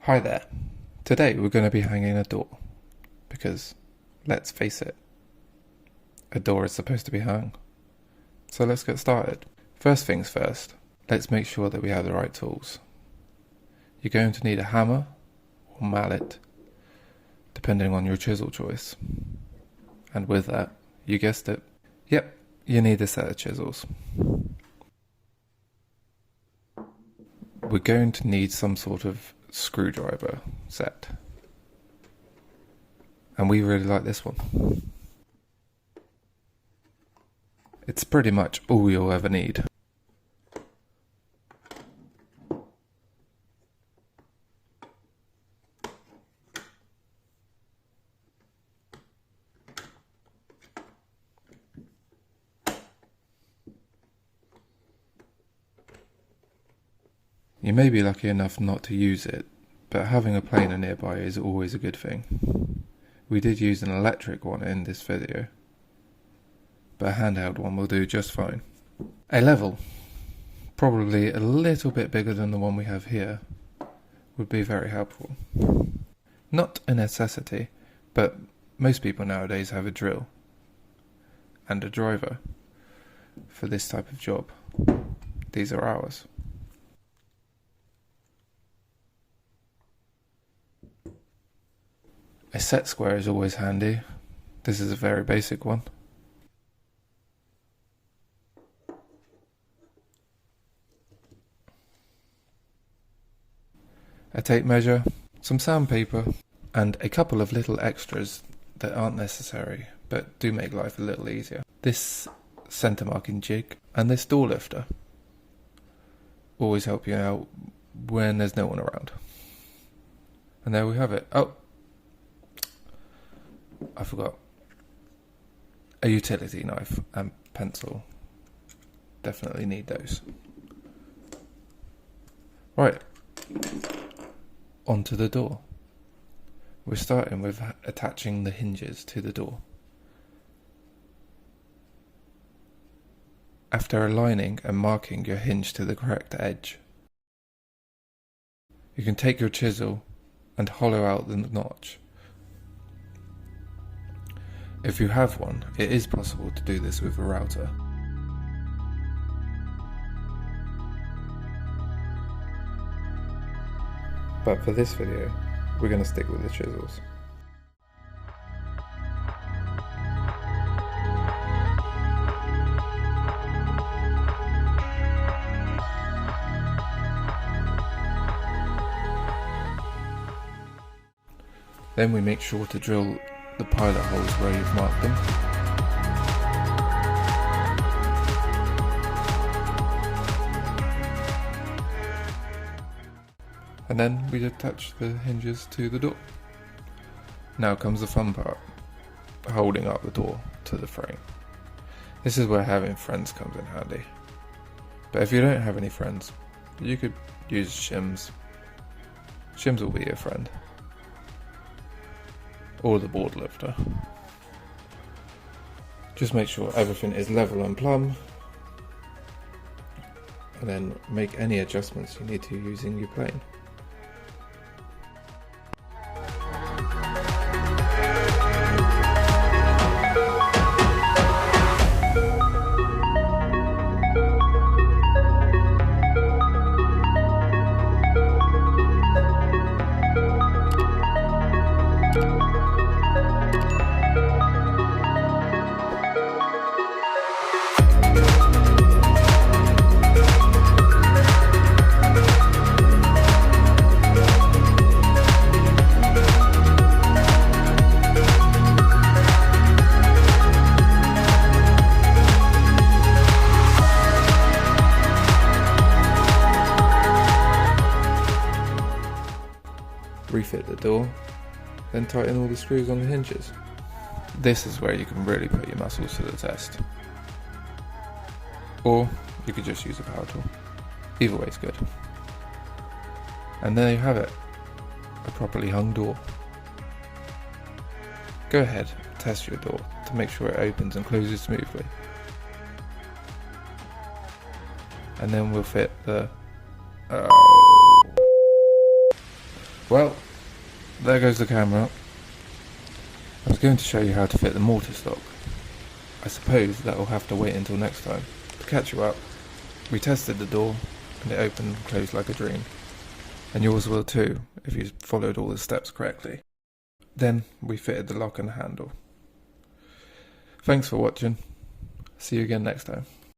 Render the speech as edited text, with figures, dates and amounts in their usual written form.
Hi there. Today we're going to be hanging a door, because, let's face it, a door is supposed to be hung. So let's get started. First things first, let's make sure that we have the right tools. You're going to need a hammer or mallet, depending on your chisel choice. And with that, you guessed it, yep, you need a set of chisels. We're going to need some sort of screwdriver set, and we really like this one. It's pretty much all you'll ever need. You may be lucky enough not to use it, but having a planer nearby is always a good thing. We did use an electric one in this video, but a handheld one will do just fine. A level, probably a little bit bigger than the one we have here, would be very helpful. Not a necessity, but most people nowadays have a drill and a driver for this type of job. These are ours. A set square is always handy. This is a very basic one. A tape measure, some sandpaper, and a couple of little extras that aren't necessary, but do make life a little easier. This center marking jig and this door lifter always help you out when there's no one around. And there we have it. Oh, I forgot. A utility knife and pencil. Definitely need those. Right. Onto the door. We're starting with attaching the hinges to the door. After aligning and marking your hinge to the correct edge, you can take your chisel and hollow out the notch. If you have one, it is possible to do this with a router. But for this video, we're going to stick with the chisels. Then we make sure to drill the pilot holes where you've marked them. And then we attach the hinges to the door. Now comes the fun part, holding up the door to the frame. This is where having friends comes in handy. But if you don't have any friends, you could use shims. Shims will be your friend. Or the board lifter. Just make sure everything is level and plumb, and then make any adjustments you need to using your plane. Refit the door, then tighten all the screws on the hinges. This is where you can really put your muscles to the test. Or you could just use a power tool. Either way is good. And there you have it, a properly hung door. Go ahead, test your door to make sure it opens and closes smoothly. And then we'll fit the Well, there goes the camera. I was going to show you how to fit the mortar stock. I suppose that will have to wait until next time. To catch you up, we tested the door, and it opened and closed like a dream. And yours will too, if you followed all the steps correctly. Then we fitted the lock and handle. Thanks for watching. See you again next time.